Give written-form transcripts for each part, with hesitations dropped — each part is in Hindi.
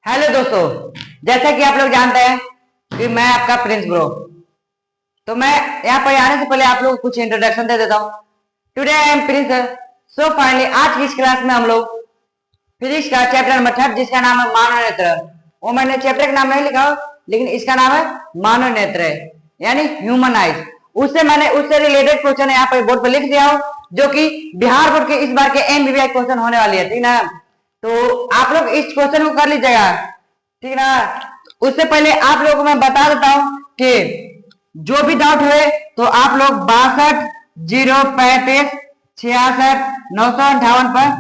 हेलो दोस्तों, जैसा कि आप लोग जानते हैं कि मैं आपका प्रिंस ब्रो। तो मैं यहाँ पर आने से पहले आप लोग को कुछ इंट्रोडक्शन दे देता हूँ। Today I am Prince. So finally आज की इस क्लास में हम लोग फिजिक्स का चैप्टर नंबर 3 जिसका नाम है मानव नेत्र। वो मैंने चैप्टर का नाम नहीं लिखा हो, लेकिन इसका नाम है मानव नेत्र यानी ह्यूमन आइज। उससे रिलेटेड क्वेश्चन यहाँ पर बोर्ड पर लिख दिया हो, जो कि बिहार बोर्ड के इस बार के MBBI क्वेश्चन होने वाली है, ठीक ना। तो आप लोग इस क्वेश्चन को कर लीजिएगा, ठीक ना। उससे पहले आप लोगों को मैं बता देता हूं कि जो भी डाउट हुए तो आप लोग 62 035 66 958 पर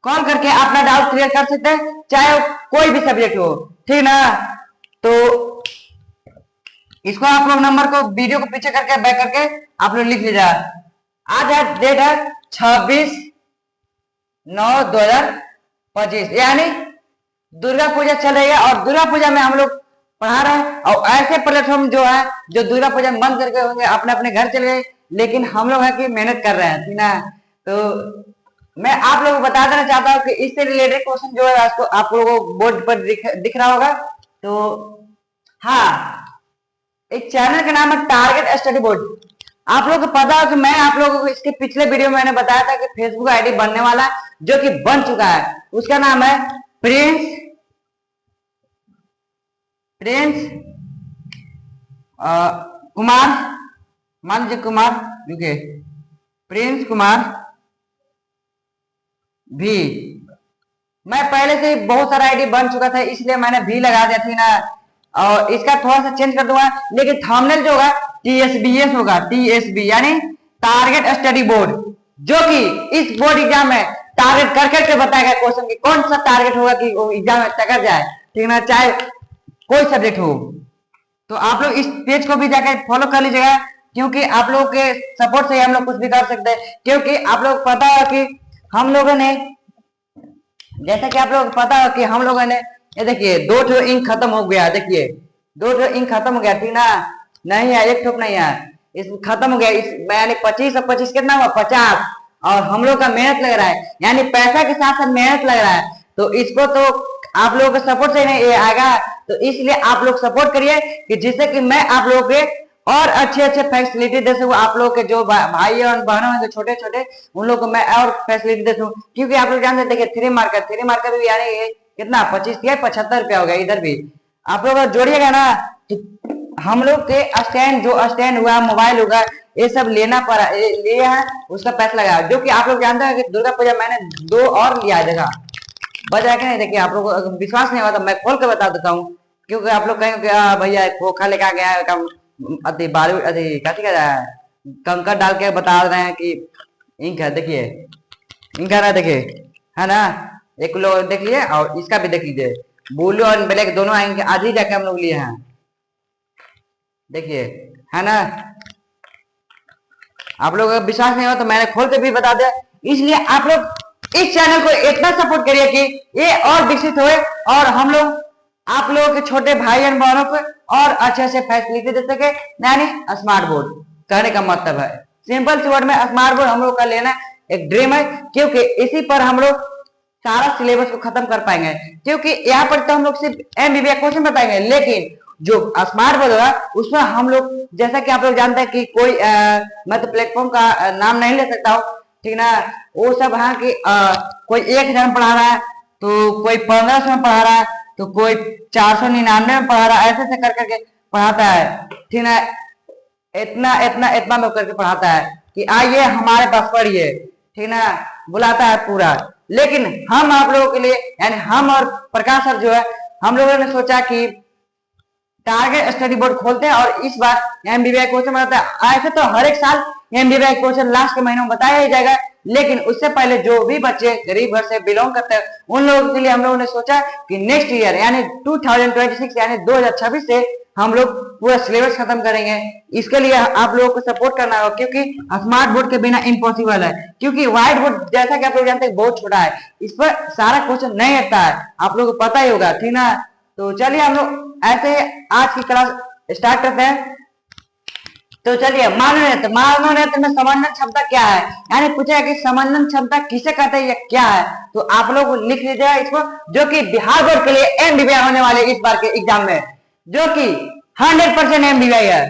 कॉल करके अपना डाउट क्लियर कर सकते हैं, चाहे कोई भी सब्जेक्ट हो, ठीक ना। तो इसको आप लोग नंबर को वीडियो को पीछे करके बैक करके आप लोग लिख लीजिएगा। आज है डेट है 26/9/2025 यानी दुर्गा पूजा चल रही है, और दुर्गा पूजा में हम लोग पढ़ा रहे हैं। और ऐसे प्लेटफॉर्म जो है जो दुर्गा पूजा में बंद करके होंगे, अपने अपने घर चले गए, लेकिन हम लोग है कि मेहनत कर रहे हैं, ठीक ना। तो मैं आप लोगों को बता देना चाहता हूँ कि इससे रिलेटेड क्वेश्चन जो है उसको आप लोगों को बोर्ड पर दिख रहा होगा। तो हाँ, एक चैनल का नाम है टारगेट स्टडी बोर्ड। आप लोगों को पता हो कि मैं आप लोगों को इसके पिछले वीडियो में मैंने बताया था कि फेसबुक आईडी बनने वाला है, जो कि बन चुका है। उसका नाम है प्रिंस कुमार, मान लीजिए कुमार, रुके, प्रिंस कुमार भी। मैं पहले से बहुत सारा आईडी बन चुका था, इसलिए मैंने भी लगा दिया थी ना। और इसका थोड़ा सा चेंज कर दूंगा, लेकिन थंबनेल जो होगा TSBS होगा, TSB यानी टारगेट स्टडी बोर्ड, जो कि इस बोर्ड एग्जाम में टारगेट कर करके बताएगा क्वेश्चन की कौन सा टारगेट होगा कि वो एग्जाम में टकर जाए, ठीक ना, चाहे कोई सब्जेक्ट हो। तो आप लोग इस पेज को भी जाकर फॉलो कर लीजिएगा, क्योंकि आप लोगों के सपोर्ट से हम लोग कुछ भी कर सकते हैं। क्योंकि आप लोग पता है कि हम लोगों ने, जैसा कि आप लोग पता है कि हम लोगों ने, ये देखिए 2 इंक खत्म हो गया, देखिए 2 इंक खत्म हो गया, ठीक ना। नहीं है, एक ठोप नहीं है, इस खत्म हो गया। इस यानी 25 और 25 कितना हुआ, 50। और हम लोग का मेहनत लग रहा है, यानी पैसा के साथ साथ मेहनत लग रहा है। तो इसको तो आप लोगों के सपोर्ट से नहीं आएगा, तो इसलिए आप लोग सपोर्ट करिए कि जिससे कि मैं आप लोगों के और अच्छे अच्छे फैसिलिटी दे सकूं। आप लोग के जो भाई और बहनों हैं छोटे छोटे, उन लोग को मैं और फैसिलिटी दे सकूं। क्योंकि आप लोग जानते देखिए थ्री मार्कर भी यानी कितना 25 किया, 75 रुपया हो गया। इधर भी आप लोग जोड़िएगा ना, तो हम लोग के स्टैंड हुआ, मोबाइल होगा, ये सब लेना पड़ा, लिया है, उसका पैसा लगा। जो कि आप लोग जानते हैं कि दुर्गा पूजा मैंने 2 और लिया है, देखा बजा के नहीं। देखिए आप लोग को विश्वास नहीं होता, मैं खोल के बता देता हूँ, क्योंकि आप लोग कहेंगे भैया खोखा लेके आ गया है, अति बालू अति कैसे कह रहा है, कंकर डाल के बता रहे हैं कि इंक है। देखिए इंक है ना, देखिए है ना, एक लोग देख लिए, और इसका भी देख लीजिए, ब्लू और ब्लैक दोनों इंक आज ही जाके हम लोग लिए हैं, देखिए है ना। आप लोग अगर विश्वास नहीं हो तो मैंने खोल के भी बता दिया। इसलिए आप लोग इस चैनल को इतना सपोर्ट करिए कि ये और विकसित होए, और हम लोग आप लोगों के छोटे भाई और बहनों को और अच्छे से फैसिलिटी दे सके। यानी स्मार्ट बोर्ड कहने का मतलब है, सिंपल सी वर्ड में स्मार्ट बोर्ड हम लोग का लेना एक ड्रीम है, क्योंकि इसी पर हम लोग सारा सिलेबस को खत्म कर पाएंगे। क्योंकि यहाँ पर तो हम लोग सिर्फ MBBI क्वेश्चन बताएंगे, लेकिन जो स्मार्ट बोर्ड होगा उसमें हम लोग, जैसा कि आप लोग जानते हैं कि कोई मैं तो प्लेटफॉर्म का नाम नहीं ले सकता हूँ, ठीक ना। वो सब है कि कोई 1,000 पढ़ा रहा है, तो कोई 1500 में पढ़ा रहा है, तो कोई 499 में पढ़ा रहा है, ऐसे कर करके पढ़ाता है, ठीक ना। इतना इतना इतना में करके पढ़ाता है कि आइए हमारे पास पढ़िए, ठीक ना, बुलाता है पूरा। लेकिन हम आप लोगों के लिए, यानी हम और प्रकाश सर जो है, हम लोगों ने सोचा कि टारगेट स्टडी बोर्ड खोलते हैं, और इस बार MBBI क्वेश्चन बताता है। ऐसे तो हर एक साल MBBI क्वेश्चन लास्ट के महीनों में बताया ही जाएगा, लेकिन उससे पहले जो भी बच्चे गरीब घर से बिलोंग करते हैं, उन लोगों के लिए हम लोगों ने सोचा कि नेक्स्ट ईयर यानी 2026 यानी 2026 से हम लोग पूरा सिलेबस खत्म करेंगे। इसके लिए आप लोगों को सपोर्ट करना होगा, क्योंकि स्मार्ट बोर्ड के बिना इम्पॉसिबल है। क्योंकि व्हाइट बोर्ड जैसा कि आप लोग जानते हैं बहुत छोटा है, इस पर सारा क्वेश्चन नहीं आता है, आप लोगों को पता ही होगा, ठीक ना। तो चलिए हम लोग ऐसे आज की क्लास स्टार्ट करते हैं। तो चलिए मानव नेत्र में समन्वय क्षमता क्या है, यानी पूछा है कि समन्वय क्षमता किसे कहते हैं या क्या है। तो आप लोग लिख लीजिएगा इसको, जो कि बिहार बोर्ड के लिए एमबीबीआई होने वाले इस बार के एग्जाम में, जो कि 100% एमबीबीआई है।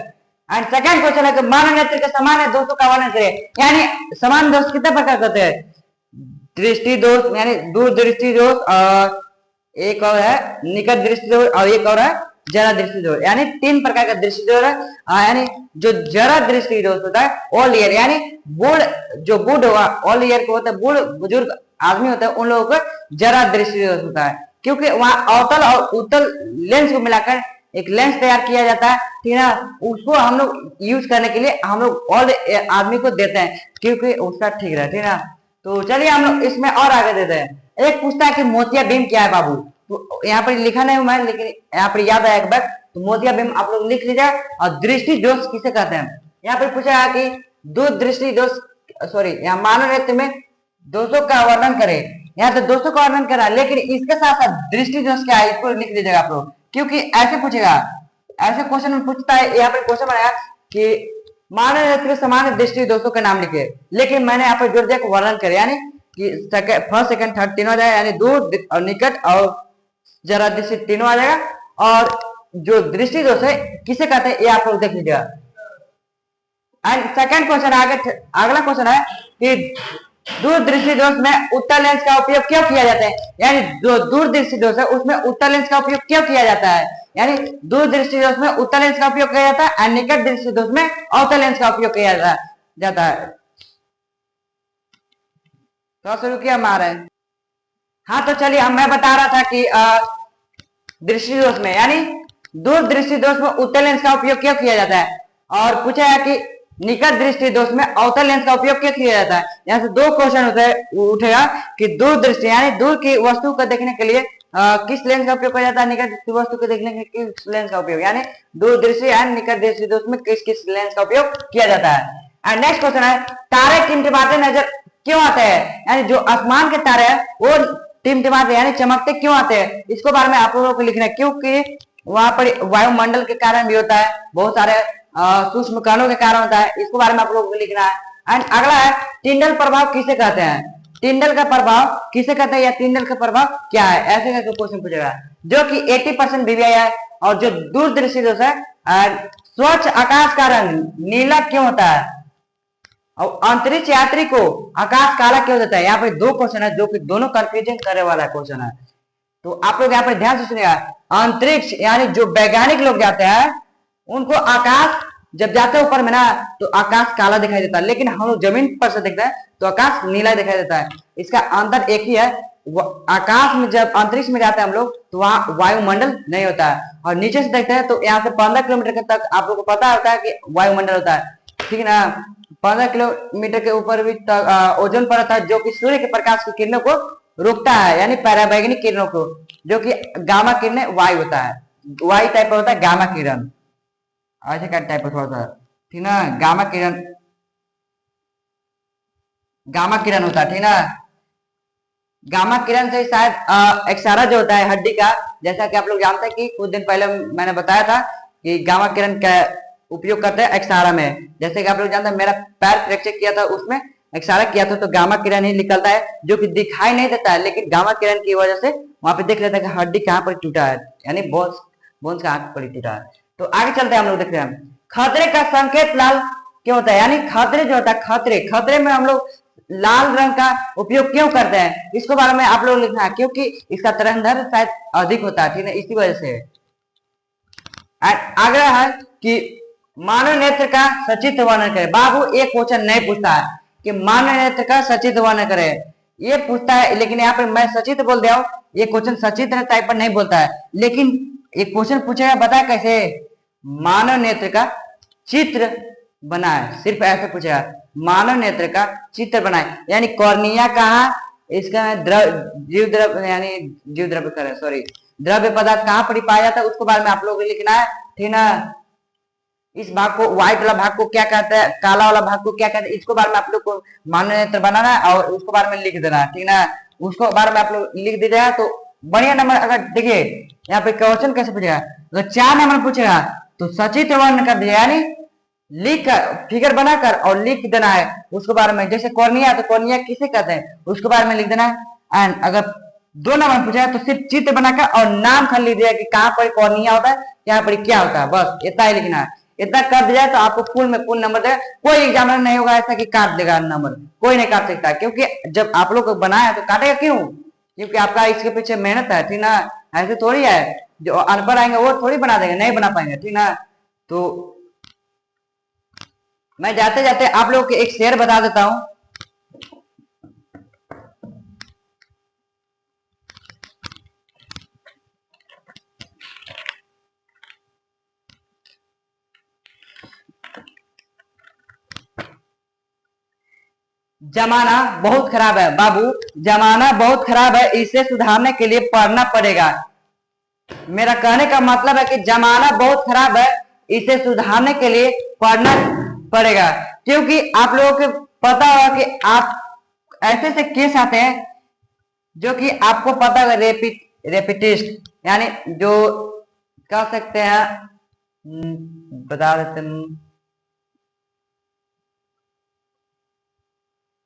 एंड सेकंड क्वेश्चन है कि मानव नेत्र के समान दोषों का वर्णन करें, यानी समान दोष कितने प्रकार के होते हैं, दृष्टि दोष यानी दूर दृष्टि दोष, और एक और है निकट दृष्टि दोष, और एक और है जरा दृष्टि दोष, यानी 3 प्रकार का दृष्टि दोष है। यानी जो जरा दृष्टि दोष होता है ऑल ईयर, यानी बूढ़ जो बूढ़ होगा ऑल ईयर को होता है, बूढ़ बुजुर्ग आदमी होता है उन लोगों को जरा दृष्टि दोष होता है, क्योंकि वहां अवतल और उत्तल लेंस को मिलाकर एक लेंस तैयार किया जाता है, ठीक है ना। उसको हम लोग यूज करने के लिए हम लोग ऑल आदमी को देते हैं, क्योंकि उसका ठीक रहे, ठीक है ना। तो चलिए हम लोग इसमें और आगे देते हैं। एक पूछता है कि मोतिया बीम क्या है बाबू, तो यहाँ पर लिखा नहीं हुआ है लेकिन यहाँ पर याद आया एक बार, तो मोतिया बीम आप लोग लिख लीजिए। और दृष्टि दोष किसे कहते हैं, यहाँ पर पूछा है कि दूर दृष्टि दोष, सॉरी यहाँ मानव नेत्र में दोषों का वर्णन करे, यहाँ तो दोषों का वर्णन करा, लेकिन इसके साथ साथ दृष्टि दोष क्या है इसको लिख लीजिएगा आप लोग, क्योंकि ऐसे पूछेगा, ऐसे क्वेश्चन में पूछता है। यहाँ पर क्वेश्चन बनाया कि मानव नेत्र समान दृष्टि दोषों के नाम लिखे, लेकिन मैंने यहाँ पर जोड़ दिया वर्णन करे, यानी कि फर्स्ट सेकंड थर्ड तीनों आ जाएगा, यानी दूर और निकट और जरा दृष्टि तीनों आ जाएगा। और जो दृष्टि दोष है किसे कहते हैं ये आप लोग देख लीजिएगा। एंड सेकंड क्वेश्चन अगला क्वेश्चन है कि दूर दृष्टि दोष में उत्तल लेंस का उपयोग क्यों किया जाता है, यानी जो दूर दृष्टि दोष है उसमें उत्तल लेंस का उपयोग क्यों किया जाता है, यानी दूर दृष्टि दोष में उत्तल लेंस का उपयोग किया जाता है और निकट दृष्टि दोष में अवतल लेंस का उपयोग किया जाता है। तो शुरू किया हमारा। हाँ तो चलिए मैं बता रहा था कि दृष्टि दोष में यानी दूर दृष्टि दोष में उत्तल लेंस का उपयोग क्यों किया जाता है, और पूछा है कि निकट दृष्टि दोष में अवतल लेंस का उपयोग क्यों किया जाता है। यहाँ से 2 क्वेश्चन उठेगा कि दूर दृष्टि यानी दूर की वस्तु को देखने के लिए किस लेंस का उपयोग किया जाता है, निकट वस्तु को देखने के लिए किस लेंस का उपयोग, यानी दूर दृष्टि यानी निकट दृष्टि दोष में किस किस लेंस का उपयोग किया जाता है। एंड नेक्स्ट क्वेश्चन है तारे टिमटिमाते नजर क्यों आते हैं, यानी जो आसमान के तारे हैं वो टिमटिमाते यानी चमकते क्यों आते हैं, इसको बारे में आप लोगों को लिखना है, क्योंकि वहां पर वायुमंडल के कारण भी होता है, बहुत सारे सूक्ष्म कणों के कारण होता है, इसको बारे में आप लोगों को लिखना है। एंड अगला है टिंडल प्रभाव किसे कहते हैं, टिंडल का प्रभाव किसे कहते हैं या टिंडल का प्रभाव क्या है, ऐसे करके क्वेश्चन पूछेगा, जो कि 80% बीबीआई है। और जो दूरदृष्टि दोष है स्वच्छ आकाश का रंग नीला क्यों होता है, और अंतरिक्ष यात्री को आकाश काला क्यों देता है। यहाँ पे 2 क्वेश्चन है जो कि दोनों कंफ्यूजन करने वाला क्वेश्चन है, तो आप लोग यहाँ पे ध्यान से सुनिएगा। अंतरिक्ष यानी जो वैज्ञानिक लोग जाते हैं उनको आकाश जब जाते हैं ऊपर में ना तो आकाश काला दिखाई देता है, लेकिन हम लोग जमीन पर से देखते हैं तो आकाश नीला दिखाई देता है। इसका अंतर एक ही है, आकाश में जब अंतरिक्ष में जाते हैं हम लोग तो वहां वायुमंडल नहीं होता है, और नीचे से देखते हैं तो यहाँ से 15 किलोमीटर तक आप लोग को पता होता है कि वायुमंडल होता है, ठीक है ना। 15 किलोमीटर के ऊपर भी ओजोन परत है जो कि सूर्य के प्रकाश की किरणों को रोकता है, यानी पराबैंगनी किरणों को, जो कि गामा किरण वायु होता है, वायु टाइप का होता है गामा किरण, ऐसे का टाइप का थोड़ा सा, ठीक ना। गामा किरण होता है, ठीक ना। गामा किरण से शायद एक्सारा जो होता है हड्डी का, जैसा कि आप लोग जानते हैं कि कुछ दिन पहले मैंने बताया था कि गामा किरण का उपयोग करते हैं एक्सारा में, जैसे कि आप लोग जानते हैं मेरा पैर फ्रैक्चर किया था उसमें एक्सारा किया था तो गामा किरण ही निकलता है, जो कि दिखाई नहीं देता है, लेकिन गामा किरण की वजह से वहां पे देख लेता है कि हड्डी कहाँ पर टूटा है, यानी बोन्स कहाँ पर टूटा है। तो आगे चलते हैं हम लोग देखते हैं खतरे का संकेत लाल क्यों होता है, यानी खतरे जो होता है खतरे में हम लोग लाल रंग का उपयोग क्यों करते हैं, इसको बारे में आप लोग लिखना है, क्योंकि इसका तरंगदैर्घ्य शायद अधिक होता है, ठीक है, इसी वजह से। अगला है कि मानव नेत्र का सचित्र वर्णन करे। बाबू एक क्वेश्चन नहीं पूछता है कि मानव नेत्र का सचित्र वर्णन करे, ये पूछता है, लेकिन यहाँ पे मैं सचित्र बोल दिया हूं, ये क्वेश्चन सचित्र टाइप पर नहीं बोलता है, लेकिन एक क्वेश्चन पूछेगा बता कैसे, मानव नेत्र का चित्र बनाए, सिर्फ ऐसे पूछेगा मानव नेत्र का चित्र बनाए, यानी कॉर्निया कहाँ, इसका जीव द्रव्य यानी जीव द्रव्य करे सॉरी द्रव्य पदार्थ कहाँ पर पाया जाता है उसको बारे में आप लोगों को लिखना है, ठीक ना। इस भाग को व्हाइट वाला भाग को क्या कहते हैं, काला वाला भाग को क्या कहते हैं, इसको बारे में आप लोग को मानव नेत्र बनाना है और उसको बारे में लिख देना है, ठीक ना। उसको बारे में आप लोग लिख दीजिएगा तो बढ़िया नंबर। अगर देखिए यहाँ पे क्वेश्चन कैसे पूछेगा, अगर 4 नंबर पूछेगा तो सचित्र वर्णन कर दीजिए, यानी लिख कर फिगर बनाकर और लिख देना है उसके बारे में। जैसे कॉर्निया, तो कॉर्निया किसे कहते हैं उसके बारे में लिख देना है। एंड अगर 2 नंबर पूछा है तो सिर्फ चित्र बनाकर और नाम खाली लिख दिया कि कहाँ पर कॉर्निया होता है, यहाँ पर क्या होता है, बस इतना ही लिखना है। इतना कर दिया तो आपको फुल में फुल नंबर देगा। कोई एग्जामिनर नहीं होगा ऐसा कि काट देगा नंबर, कोई नहीं काट सकता, क्योंकि जब आप लोग को बनाया तो काटेगा क्यों, क्योंकि आपका इसके पीछे मेहनत है, ठीक ना। ऐसे थोड़ी है जो अनपढ़ आएंगे वो थोड़ी बना देंगे, नहीं बना पाएंगे, ठीक ना। तो मैं जाते जाते आप लोग को एक शेर बता देता हूं। जमाना बहुत खराब है बाबू, जमाना बहुत खराब है, इसे सुधारने के लिए पढ़ना पड़ेगा। मेरा कहने का मतलब है कि जमाना बहुत खराब है, इसे सुधारने के लिए पढ़ना पड़ेगा। क्योंकि आप लोगों को पता होगा कि आप ऐसे ऐसे केस आते हैं जो कि आपको पता है, रेपिटिस्ट यानी जो कह सकते हैं, बता देते हैं,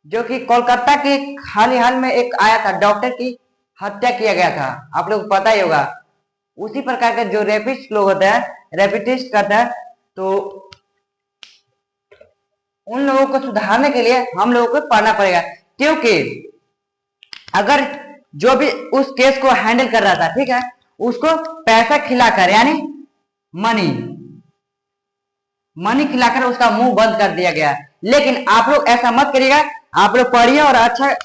जो कि कोलकाता के हाल में एक आया था, डॉक्टर की हत्या किया गया था, आप लोग पता ही होगा। उसी प्रकार के जो रेपिस्ट लोग होते हैं, रेपिटिस्ट करते हैं, तो उन लोगों को सुधारने के लिए हम लोगों को पढ़ना पड़ेगा। क्योंकि अगर जो भी उस केस को हैंडल कर रहा था, ठीक है, उसको पैसा खिलाकर यानी मनी मनी खिलाकर उसका मुंह बंद कर दिया गया। लेकिन आप लोग ऐसा मत करिएगा, आप लोग पढ़िए और अच्छा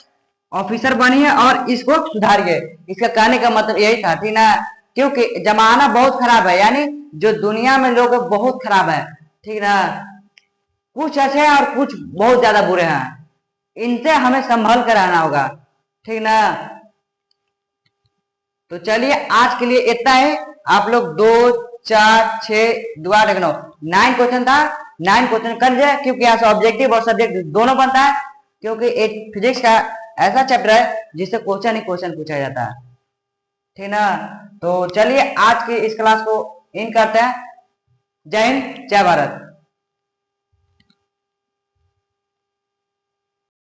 ऑफिसर बनिए और इसको सुधारिए। इसका कहने का मतलब यही था, ठीक ना। क्योंकि जमाना बहुत खराब है, यानी जो दुनिया में लोग बहुत खराब है, ठीक ना। कुछ अच्छे हैं और कुछ बहुत ज्यादा बुरे हैं, इनसे हमें संभल कर रहना होगा, ठीक ना। तो चलिए आज के लिए इतना है। आप लोग 2, 4, 6, 2, 8, 9 9 क्वेश्चन था, 9 क्वेश्चन कर दिया, क्योंकि यहाँ से ऑब्जेक्टिव और सब्जेक्ट दोनों बनता है। क्योंकि एक फिजिक्स का ऐसा चैप्टर है जिससे क्वेश्चन ही क्वेश्चन पूछा जाता है, ठीक ना। तो चलिए आज की इस क्लास को इन करते हैं। जय हिंद, जय भारत।